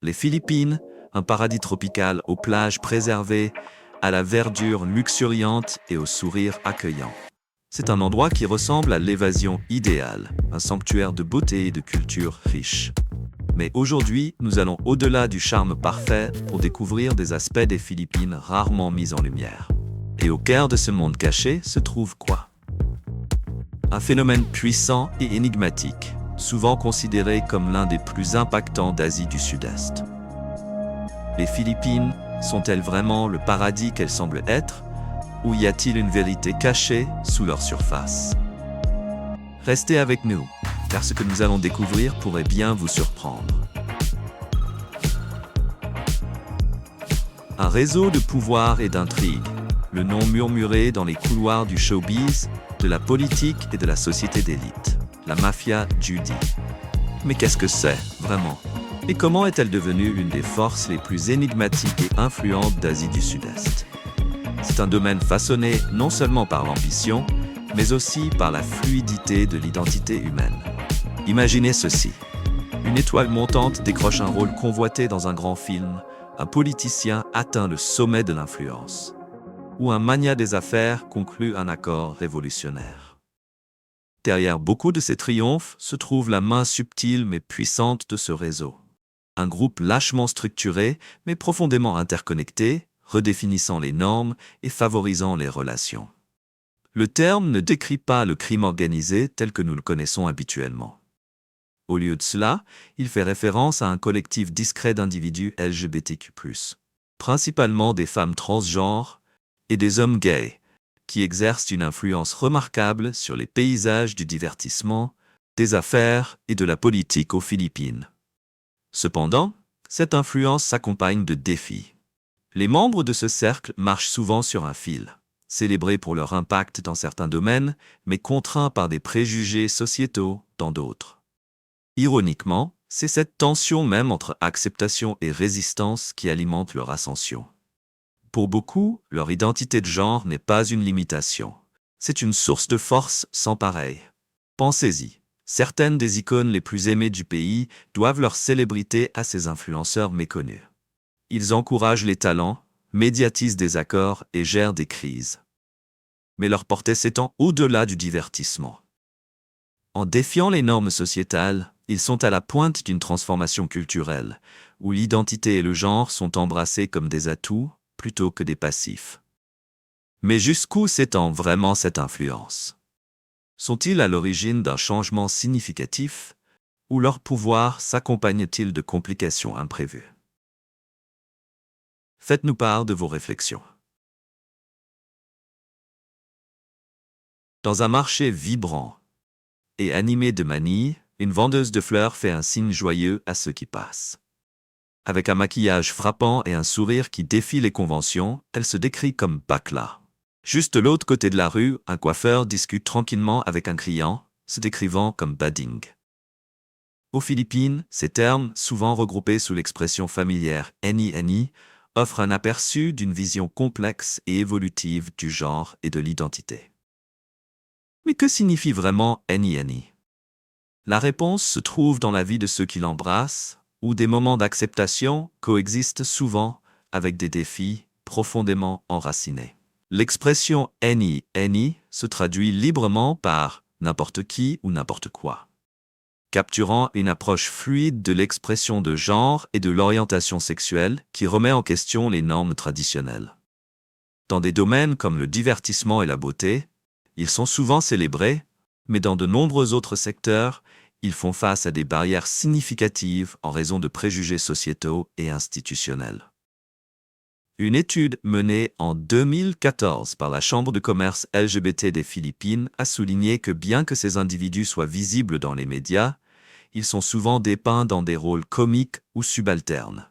Les Philippines, un paradis tropical aux plages préservées, à la verdure luxuriante et au sourire accueillant. C'est un endroit qui ressemble à l'évasion idéale, un sanctuaire de beauté et de culture riche. Mais aujourd'hui, nous allons au-delà du charme parfait pour découvrir des aspects des Philippines rarement mis en lumière. Et au cœur de ce monde caché se trouve quoi? Un phénomène puissant et énigmatique, souvent considéré comme l'un des plus impactants d'Asie du Sud-Est. Les Philippines sont-elles vraiment le paradis qu'elles semblent être, ou y a-t-il une vérité cachée sous leur surface? Restez avec nous, car ce que nous allons découvrir pourrait bien vous surprendre. Un réseau de pouvoir et d'intrigue, le nom murmuré dans les couloirs du showbiz, de la politique et de la société d'élite, la mafia Judy. Mais qu'est-ce que c'est, vraiment? Et comment est-elle devenue l'une des forces les plus énigmatiques et influentes d'Asie du Sud-Est? C'est un domaine façonné non seulement par l'ambition, mais aussi par la fluidité de l'identité humaine. Imaginez ceci. Une étoile montante décroche un rôle convoité dans un grand film, un politicien atteint le sommet de l'influence, ou un magnat des affaires conclut un accord révolutionnaire. Derrière beaucoup de ces triomphes se trouve la main subtile mais puissante de ce réseau. Un groupe lâchement structuré mais profondément interconnecté, redéfinissant les normes et favorisant les relations. Le terme ne décrit pas le crime organisé tel que nous le connaissons habituellement. Au lieu de cela, il fait référence à un collectif discret d'individus LGBTQ+, principalement des femmes transgenres et des hommes gays, qui exercent une influence remarquable sur les paysages du divertissement, des affaires et de la politique aux Philippines. Cependant, cette influence s'accompagne de défis. Les membres de ce cercle marchent souvent sur un fil, célébrés pour leur impact dans certains domaines, mais contraints par des préjugés sociétaux dans d'autres. Ironiquement, c'est cette tension même entre acceptation et résistance qui alimente leur ascension. Pour beaucoup, leur identité de genre n'est pas une limitation. C'est une source de force sans pareille. Pensez-y. Certaines des icônes les plus aimées du pays doivent leur célébrité à ces influenceurs méconnus. Ils encouragent les talents, médiatisent des accords et gèrent des crises. Mais leur portée s'étend au-delà du divertissement. En défiant les normes sociétales, ils sont à la pointe d'une transformation culturelle, où l'identité et le genre sont embrassés comme des atouts plutôt que des passifs. Mais jusqu'où s'étend vraiment cette influence? Sont-ils à l'origine d'un changement significatif, ou leur pouvoir s'accompagne-t-il de complications imprévues? Faites-nous part de vos réflexions. Dans un marché vibrant et animé de manie, une vendeuse de fleurs fait un signe joyeux à ceux qui passent. Avec un maquillage frappant et un sourire qui défie les conventions, elle se décrit comme Bakla. Juste de l'autre côté de la rue, un coiffeur discute tranquillement avec un client, se décrivant comme Bading. Aux Philippines, ces termes, souvent regroupés sous l'expression familière Eni, offrent un aperçu d'une vision complexe et évolutive du genre et de l'identité. Mais que signifie vraiment Eni? La réponse se trouve dans la vie de ceux qui l'embrassent, où des moments d'acceptation coexistent souvent avec des défis profondément enracinés. L'expression Eni se traduit librement par n'importe qui ou n'importe quoi, capturant une approche fluide de l'expression de genre et de l'orientation sexuelle qui remet en question les normes traditionnelles. Dans des domaines comme le divertissement et la beauté, ils sont souvent célébrés, mais dans de nombreux autres secteurs, ils font face à des barrières significatives en raison de préjugés sociétaux et institutionnels. Une étude menée en 2014 par la Chambre de commerce LGBT des Philippines a souligné que bien que ces individus soient visibles dans les médias, ils sont souvent dépeints dans des rôles comiques ou subalternes.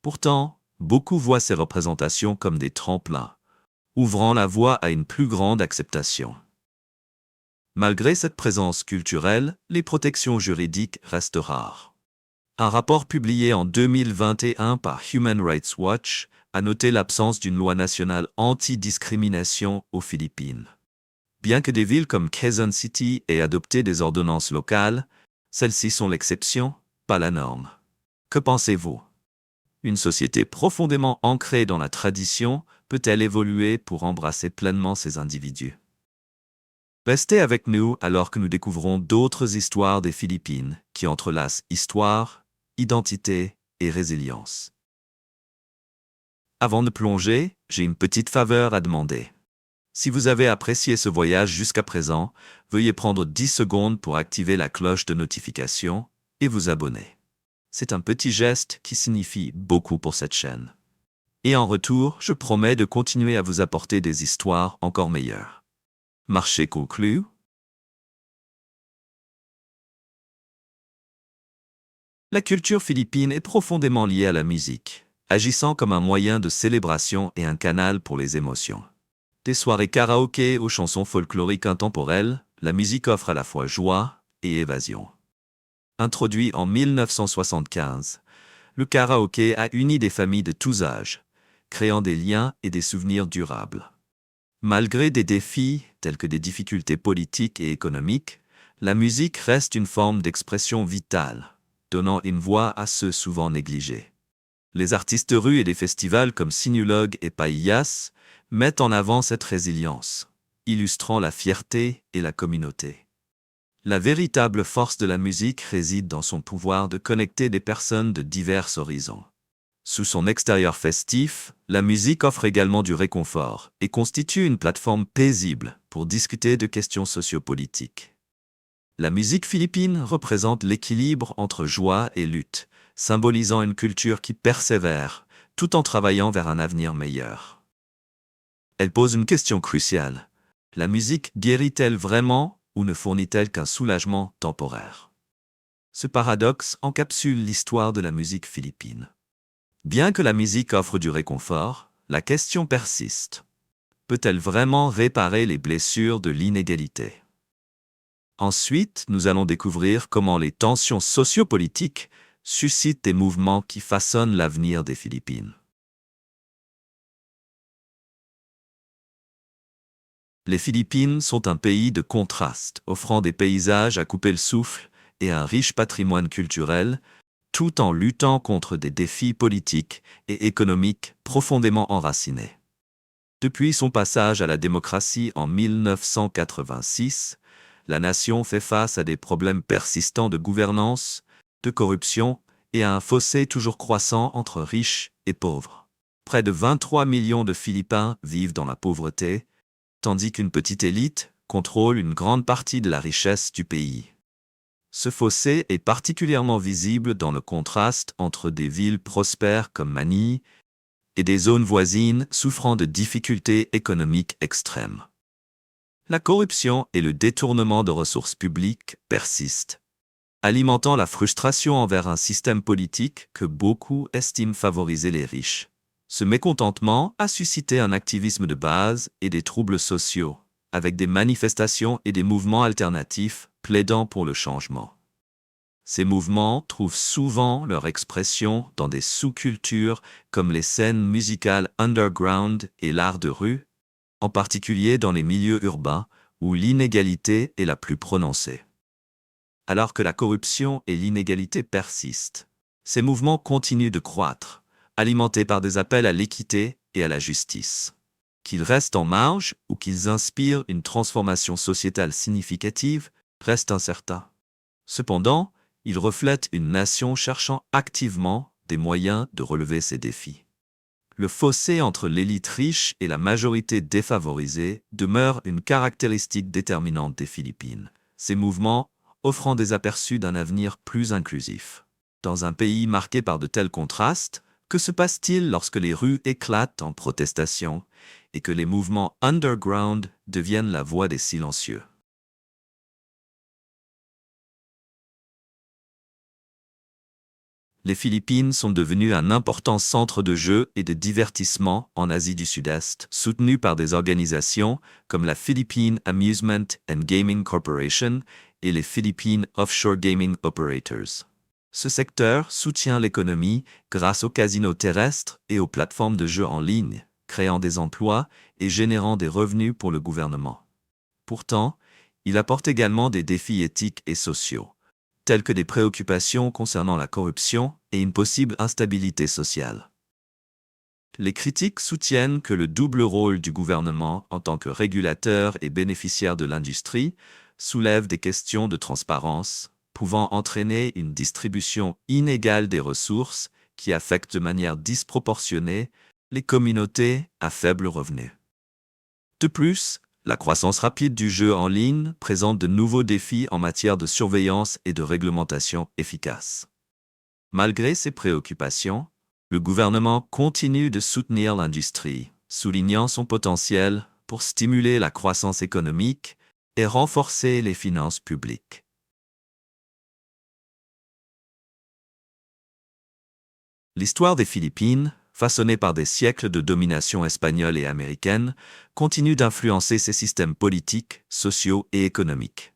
Pourtant, beaucoup voient ces représentations comme des tremplins, ouvrant la voie à une plus grande acceptation. Malgré cette présence culturelle, les protections juridiques restent rares. Un rapport publié en 2021 par Human Rights Watch a noté l'absence d'une loi nationale anti-discrimination aux Philippines. Bien que des villes comme Quezon City aient adopté des ordonnances locales, celles-ci sont l'exception, pas la norme. Que pensez-vous? Une société profondément ancrée dans la tradition peut-elle évoluer pour embrasser pleinement ces individus? Restez avec nous alors que nous découvrons d'autres histoires des Philippines qui entrelacent histoire, identité et résilience. Avant de plonger, j'ai une petite faveur à demander. Si vous avez apprécié ce voyage jusqu'à présent, veuillez prendre 10 secondes pour activer la cloche de notification et vous abonner. C'est un petit geste qui signifie beaucoup pour cette chaîne. Et en retour, je promets de continuer à vous apporter des histoires encore meilleures. Marché conclu. La culture philippine est profondément liée à la musique, agissant comme un moyen de célébration et un canal pour les émotions. Des soirées karaoké aux chansons folkloriques intemporelles, la musique offre à la fois joie et évasion. Introduit en 1975, le karaoké a uni des familles de tous âges, créant des liens et des souvenirs durables. Malgré des défis tels que des difficultés politiques et économiques, la musique reste une forme d'expression vitale, donnant une voix à ceux souvent négligés. Les artistes de rue et des festivals comme Sinulog et Paillas mettent en avant cette résilience, illustrant la fierté et la communauté. La véritable force de la musique réside dans son pouvoir de connecter des personnes de divers horizons. Sous son extérieur festif, la musique offre également du réconfort et constitue une plateforme paisible pour discuter de questions sociopolitiques. La musique philippine représente l'équilibre entre joie et lutte, symbolisant une culture qui persévère tout en travaillant vers un avenir meilleur. Elle pose une question cruciale. La musique guérit-elle vraiment ou ne fournit-elle qu'un soulagement temporaire? Ce paradoxe encapsule l'histoire de la musique philippine. Bien que la musique offre du réconfort, la question persiste. Peut-elle vraiment réparer les blessures de l'inégalité? Ensuite, nous allons découvrir comment les tensions sociopolitiques suscitent des mouvements qui façonnent l'avenir des Philippines. Les Philippines sont un pays de contrastes, offrant des paysages à couper le souffle et un riche patrimoine culturel, tout en luttant contre des défis politiques et économiques profondément enracinés. Depuis son passage à la démocratie en 1986, la nation fait face à des problèmes persistants de gouvernance, de corruption et à un fossé toujours croissant entre riches et pauvres. Près de 23 millions de Philippins vivent dans la pauvreté, tandis qu'une petite élite contrôle une grande partie de la richesse du pays. Ce fossé est particulièrement visible dans le contraste entre des villes prospères comme Manille et des zones voisines souffrant de difficultés économiques extrêmes. La corruption et le détournement de ressources publiques persistent, alimentant la frustration envers un système politique que beaucoup estiment favoriser les riches. Ce mécontentement a suscité un activisme de base et des troubles sociaux, avec des manifestations et des mouvements alternatifs plaidant pour le changement. Ces mouvements trouvent souvent leur expression dans des sous-cultures comme les scènes musicales underground et l'art de rue, en particulier dans les milieux urbains où l'inégalité est la plus prononcée. Alors que la corruption et l'inégalité persistent, ces mouvements continuent de croître, alimentés par des appels à l'équité et à la justice. Qu'ils restent en marge ou qu'ils inspirent une transformation sociétale significative reste incertain. Cependant, ils reflètent une nation cherchant activement des moyens de relever ces défis. Le fossé entre l'élite riche et la majorité défavorisée demeure une caractéristique déterminante des Philippines, ces mouvements offrant des aperçus d'un avenir plus inclusif. Dans un pays marqué par de tels contrastes, que se passe-t-il lorsque les rues éclatent en protestation et que les mouvements underground deviennent la voix des silencieux? Les Philippines sont devenues un important centre de jeux et de divertissement en Asie du Sud-Est, soutenu par des organisations comme la Philippine Amusement and Gaming Corporation et les Philippine Offshore Gaming Operators. Ce secteur soutient l'économie grâce aux casinos terrestres et aux plateformes de jeux en ligne, créant des emplois et générant des revenus pour le gouvernement. Pourtant, il apporte également des défis éthiques et sociaux, telles que des préoccupations concernant la corruption et une possible instabilité sociale. Les critiques soutiennent que le double rôle du gouvernement en tant que régulateur et bénéficiaire de l'industrie soulève des questions de transparence, pouvant entraîner une distribution inégale des ressources qui affecte de manière disproportionnée les communautés à faible revenu. De plus, la croissance rapide du jeu en ligne présente de nouveaux défis en matière de surveillance et de réglementation efficace. Malgré ces préoccupations, le gouvernement continue de soutenir l'industrie, soulignant son potentiel pour stimuler la croissance économique et renforcer les finances publiques. L'histoire des Philippines, façonnée par des siècles de domination espagnole et américaine, continue d'influencer ses systèmes politiques, sociaux et économiques.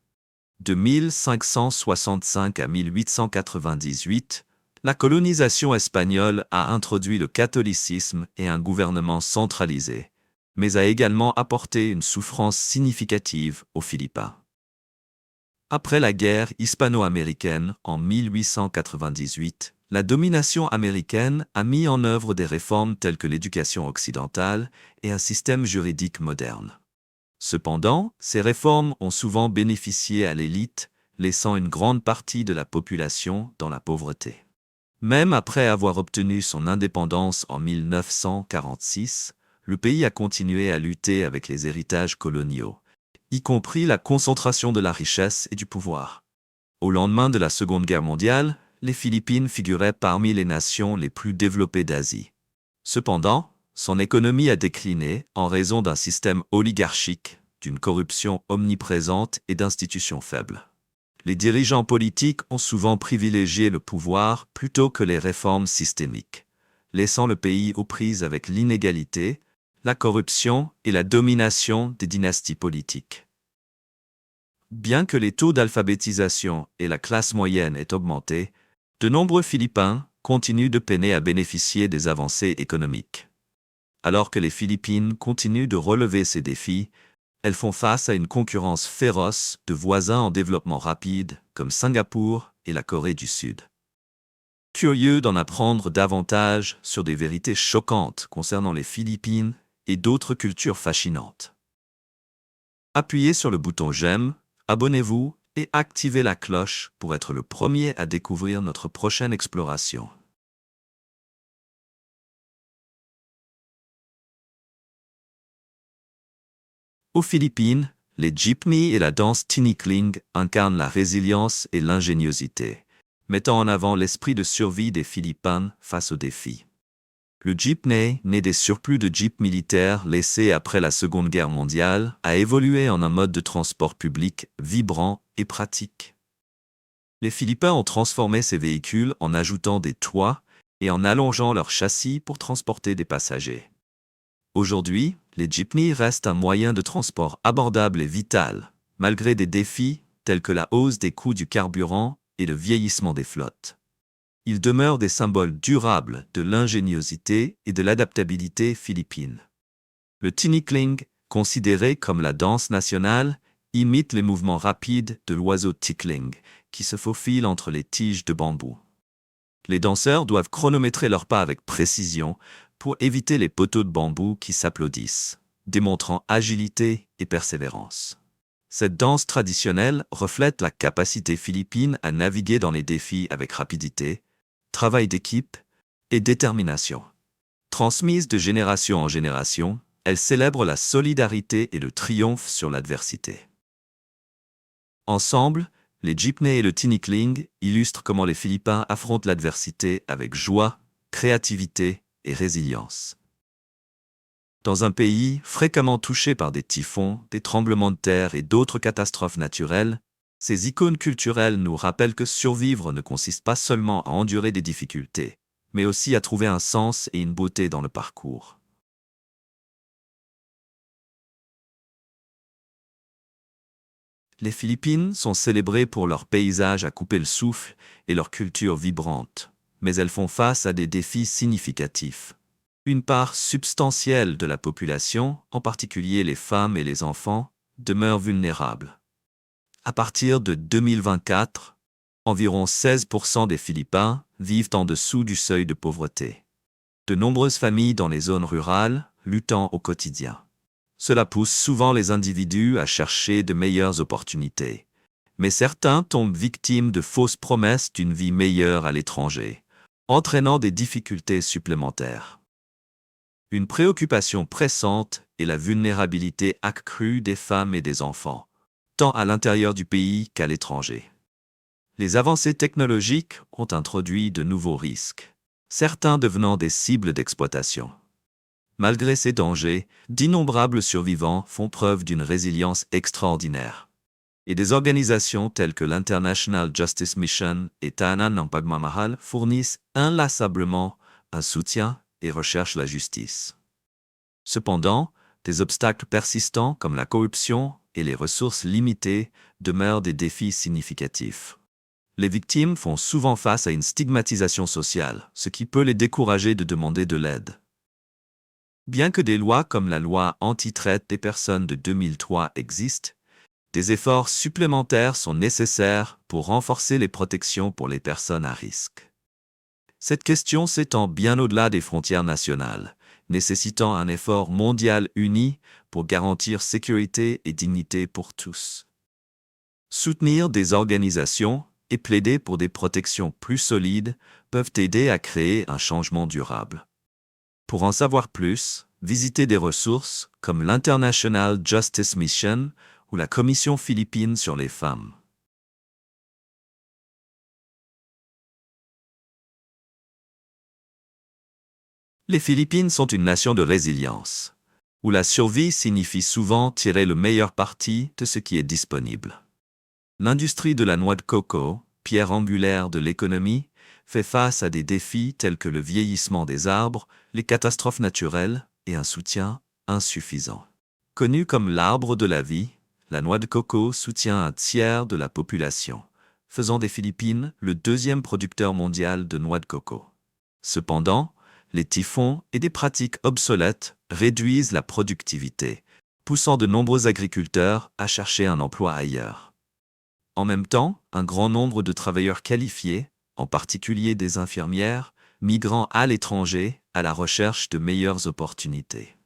De 1565 à 1898, la colonisation espagnole a introduit le catholicisme et un gouvernement centralisé, mais a également apporté une souffrance significative aux Philippins. Après la guerre hispano-américaine en 1898, la domination américaine a mis en œuvre des réformes telles que l'éducation occidentale et un système juridique moderne. Cependant, ces réformes ont souvent bénéficié à l'élite, laissant une grande partie de la population dans la pauvreté. Même après avoir obtenu son indépendance en 1946, le pays a continué à lutter avec les héritages coloniaux, y compris la concentration de la richesse et du pouvoir. Au lendemain de la Seconde Guerre mondiale, les Philippines figuraient parmi les nations les plus développées d'Asie. Cependant, son économie a décliné en raison d'un système oligarchique, d'une corruption omniprésente et d'institutions faibles. Les dirigeants politiques ont souvent privilégié le pouvoir plutôt que les réformes systémiques, laissant le pays aux prises avec l'inégalité, la corruption et la domination des dynasties politiques. Bien que les taux d'alphabétisation et la classe moyenne aient augmenté, de nombreux Philippins continuent de peiner à bénéficier des avancées économiques. Alors que les Philippines continuent de relever ces défis, elles font face à une concurrence féroce de voisins en développement rapide comme Singapour et la Corée du Sud. Curieux d'en apprendre davantage sur des vérités choquantes concernant les Philippines et d'autres cultures fascinantes. Appuyez sur le bouton j'aime, abonnez-vous et activez la cloche pour être le premier à découvrir notre prochaine exploration. Aux Philippines, les jeepneys et la danse tinikling incarnent la résilience et l'ingéniosité, mettant en avant l'esprit de survie des Philippins face aux défis. Le jeepney, né des surplus de jeeps militaires laissés après la Seconde Guerre mondiale, a évolué en un mode de transport public vibrant et pratique. Les Philippins ont transformé ces véhicules en ajoutant des toits et en allongeant leur châssis pour transporter des passagers. Aujourd'hui, les jeepneys restent un moyen de transport abordable et vital, malgré des défis tels que la hausse des coûts du carburant et le vieillissement des flottes. Ils demeurent des symboles durables de l'ingéniosité et de l'adaptabilité philippine. Le tinikling, considéré comme la danse nationale, imite les mouvements rapides de l'oiseau tikling, qui se faufile entre les tiges de bambou. Les danseurs doivent chronométrer leurs pas avec précision pour éviter les poteaux de bambou qui s'applaudissent, démontrant agilité et persévérance. Cette danse traditionnelle reflète la capacité philippine à naviguer dans les défis avec rapidité, travail d'équipe et détermination. Transmise de génération en génération, elle célèbre la solidarité et le triomphe sur l'adversité. Ensemble, les jeepneys et le tinikling illustrent comment les Philippins affrontent l'adversité avec joie, créativité et résilience. Dans un pays fréquemment touché par des typhons, des tremblements de terre et d'autres catastrophes naturelles, ces icônes culturelles nous rappellent que survivre ne consiste pas seulement à endurer des difficultés, mais aussi à trouver un sens et une beauté dans le parcours. Les Philippines sont célébrées pour leurs paysages à couper le souffle et leur culture vibrante, mais elles font face à des défis significatifs. Une part substantielle de la population, en particulier les femmes et les enfants, demeure vulnérable. À partir de 2024, Environ 16% des Philippins vivent en dessous du seuil de pauvreté. De nombreuses familles dans les zones rurales luttant au quotidien. Cela pousse souvent les individus à chercher de meilleures opportunités. Mais certains tombent victimes de fausses promesses d'une vie meilleure à l'étranger, entraînant des difficultés supplémentaires. Une préoccupation pressante est la vulnérabilité accrue des femmes et des enfants, tant à l'intérieur du pays qu'à l'étranger. Les avancées technologiques ont introduit de nouveaux risques, certains devenant des cibles d'exploitation. Malgré ces dangers, d'innombrables survivants font preuve d'une résilience extraordinaire. Et des organisations telles que l'International Justice Mission et Tahanan ng Pagmamahal fournissent inlassablement un soutien et recherchent la justice. Cependant, des obstacles persistants comme la corruption et les ressources limitées demeurent des défis significatifs. Les victimes font souvent face à une stigmatisation sociale, ce qui peut les décourager de demander de l'aide. Bien que des lois comme la loi anti-traite des personnes de 2003 existent, des efforts supplémentaires sont nécessaires pour renforcer les protections pour les personnes à risque. Cette question s'étend bien au-delà des frontières nationales, nécessitant un effort mondial uni pour garantir sécurité et dignité pour tous. Soutenir des organisations et plaider pour des protections plus solides peuvent aider à créer un changement durable. Pour en savoir plus, visitez des ressources comme l'International Justice Mission ou la Commission philippine sur les femmes. Les Philippines sont une nation de résilience, où la survie signifie souvent tirer le meilleur parti de ce qui est disponible. L'industrie de la noix de coco, pierre angulaire de l'économie, fait face à des défis tels que le vieillissement des arbres, les catastrophes naturelles et un soutien insuffisant. Connue comme l'arbre de la vie, la noix de coco soutient un tiers de la population, faisant des Philippines le deuxième producteur mondial de noix de coco. Cependant, les typhons et des pratiques obsolètes réduisent la productivité, poussant de nombreux agriculteurs à chercher un emploi ailleurs. En même temps, un grand nombre de travailleurs qualifiés, en particulier des infirmières, migrant à l'étranger à la recherche de meilleures opportunités.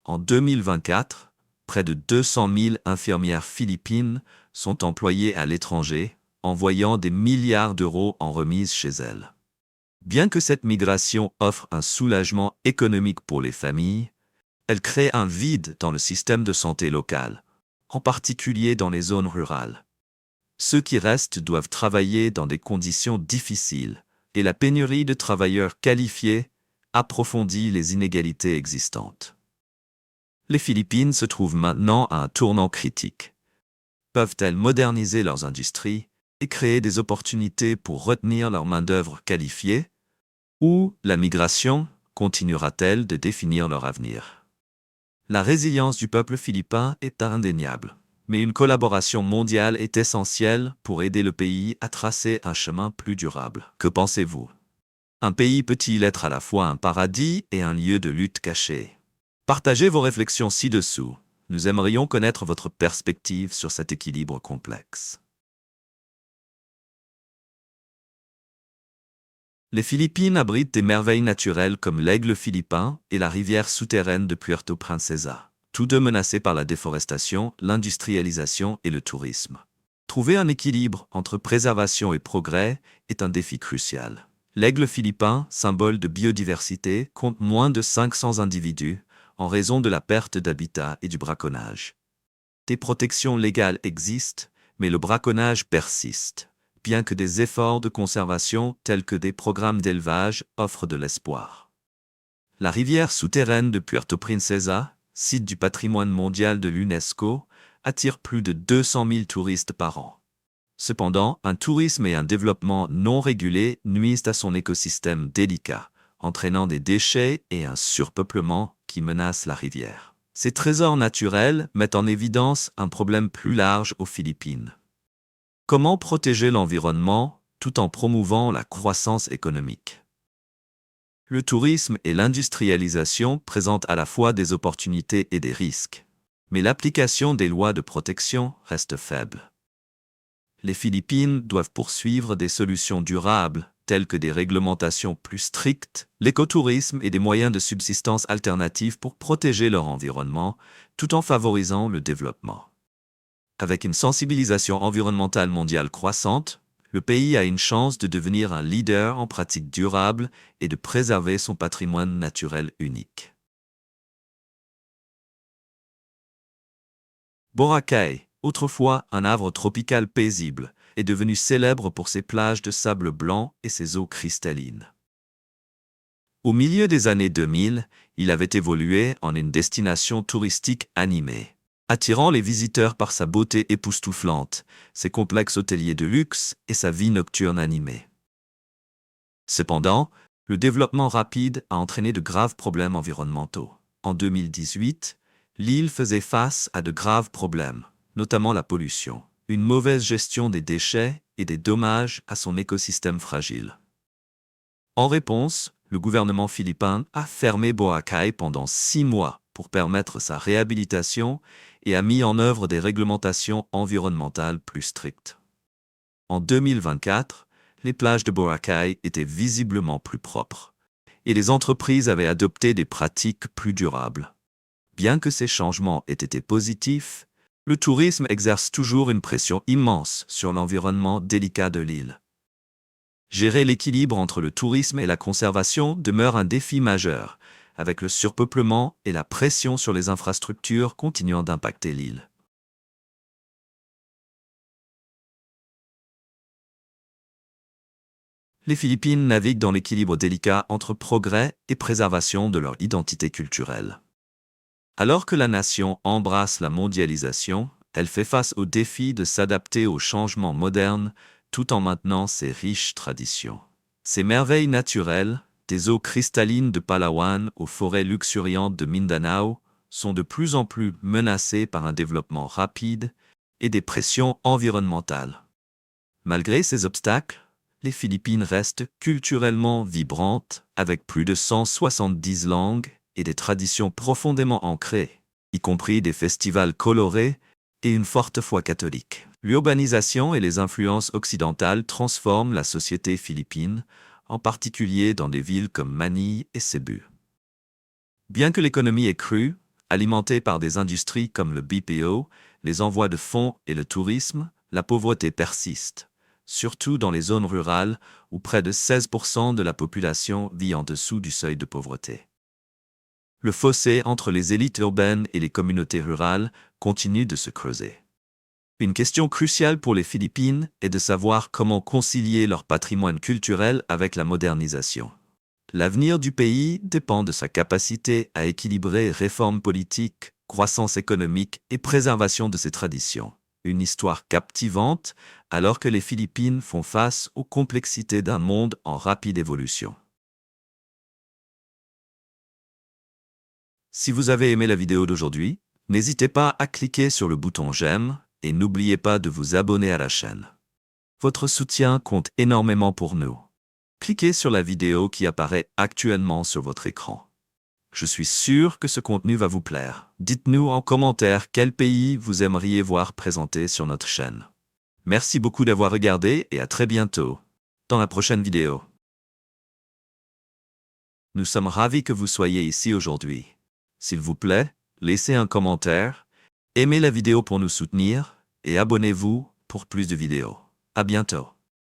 En 2024, près de 200 000 infirmières philippines sont employées à l'étranger, envoyant des milliards d'euros en remise chez elles. Bien que cette migration offre un soulagement économique pour les familles, elle crée un vide dans le système de santé local, en particulier dans les zones rurales. Ceux qui restent doivent travailler dans des conditions difficiles, et la pénurie de travailleurs qualifiés approfondit les inégalités existantes. Les Philippines se trouvent maintenant à un tournant critique. Peuvent-elles moderniser leurs industries et créer des opportunités pour retenir leur main-d'œuvre qualifiée? Ou la migration continuera-t-elle de définir leur avenir? La résilience du peuple philippin est indéniable. Mais une collaboration mondiale est essentielle pour aider le pays à tracer un chemin plus durable. Que pensez-vous? Un pays peut-il être à la fois un paradis et un lieu de lutte cachée? Partagez vos réflexions ci-dessous. Nous aimerions connaître votre perspective sur cet équilibre complexe. Les Philippines abritent des merveilles naturelles comme l'aigle philippin et la rivière souterraine de Puerto Princesa, tous deux menacés par la déforestation, l'industrialisation et le tourisme. Trouver un équilibre entre préservation et progrès est un défi crucial. L'aigle philippin, symbole de biodiversité, compte moins de 500 individus en raison de la perte d'habitat et du braconnage. Des protections légales existent, mais le braconnage persiste, bien que des efforts de conservation tels que des programmes d'élevage offrent de l'espoir. La rivière souterraine de Puerto Princesa, site du patrimoine mondial de l'UNESCO, attire plus de 200 000 touristes par an. Cependant, un tourisme et un développement non régulés nuisent à son écosystème délicat, entraînant des déchets et un surpeuplement qui menacent la rivière. Ces trésors naturels mettent en évidence un problème plus large aux Philippines. Comment protéger l'environnement tout en promouvant la croissance économique? Le tourisme et l'industrialisation présentent à la fois des opportunités et des risques, mais l'application des lois de protection reste faible. les Philippines doivent poursuivre des solutions durables, telles que des réglementations plus strictes, l'écotourisme et des moyens de subsistance alternatifs pour protéger leur environnement, tout en favorisant le développement. Avec une sensibilisation environnementale mondiale croissante, le pays a une chance de devenir un leader en pratiques durables et de préserver son patrimoine naturel unique. Boracay, autrefois un havre tropical paisible, est devenu célèbre pour ses plages de sable blanc et ses eaux cristallines. Au milieu des années 2000, il avait évolué en une destination touristique animée, attirant les visiteurs par sa beauté époustouflante, ses complexes hôteliers de luxe et sa vie nocturne animée. Cependant, le développement rapide a entraîné de graves problèmes environnementaux. En 2018, l'île faisait face à de graves problèmes, notamment la pollution, une mauvaise gestion des déchets et des dommages à son écosystème fragile. En réponse, le gouvernement philippin a fermé Boracay pendant 6 mois pour permettre sa réhabilitation et a mis en œuvre des réglementations environnementales plus strictes. En 2024, les plages de Boracay étaient visiblement plus propres, et les entreprises avaient adopté des pratiques plus durables. Bien que ces changements aient été positifs, le tourisme exerce toujours une pression immense sur l'environnement délicat de l'île. Gérer l'équilibre entre le tourisme et la conservation demeure un défi majeur, avec le surpeuplement et la pression sur les infrastructures continuant d'impacter l'île. Les Philippines naviguent dans l'équilibre délicat entre progrès et préservation de leur identité culturelle. Alors que la nation embrasse la mondialisation, elle fait face au défi de s'adapter aux changements modernes tout en maintenant ses riches traditions. Ces merveilles naturelles, des eaux cristallines de Palawan aux forêts luxuriantes de Mindanao, sont de plus en plus menacées par un développement rapide et des pressions environnementales. Malgré ces obstacles, les Philippines restent culturellement vibrantes, avec plus de 170 langues et des traditions profondément ancrées, y compris des festivals colorés et une forte foi catholique. L'urbanisation et les influences occidentales transforment la société philippine, en particulier dans des villes comme Manille et Cebu. Bien que l'économie ait cru, alimentée par des industries comme le BPO, les envois de fonds et le tourisme, la pauvreté persiste, surtout dans les zones rurales où près de 16% de la population vit en dessous du seuil de pauvreté. Le fossé entre les élites urbaines et les communautés rurales continue de se creuser. Une question cruciale pour les Philippines est de savoir comment concilier leur patrimoine culturel avec la modernisation. L'avenir du pays dépend de sa capacité à équilibrer réformes politiques, croissance économique et préservation de ses traditions. Une histoire captivante alors que les Philippines font face aux complexités d'un monde en rapide évolution. Si vous avez aimé la vidéo d'aujourd'hui, n'hésitez pas à cliquer sur le bouton j'aime et n'oubliez pas de vous abonner à la chaîne. Votre soutien compte énormément pour nous. Cliquez sur la vidéo qui apparaît actuellement sur votre écran. Je suis sûr que ce contenu va vous plaire. Dites-nous en commentaire quel pays vous aimeriez voir présenté sur notre chaîne. Merci beaucoup d'avoir regardé et à très bientôt dans la prochaine vidéo. Nous sommes ravis que vous soyez ici aujourd'hui. S'il vous plaît, laissez un commentaire, aimez la vidéo pour nous soutenir et abonnez-vous pour plus de vidéos. À bientôt.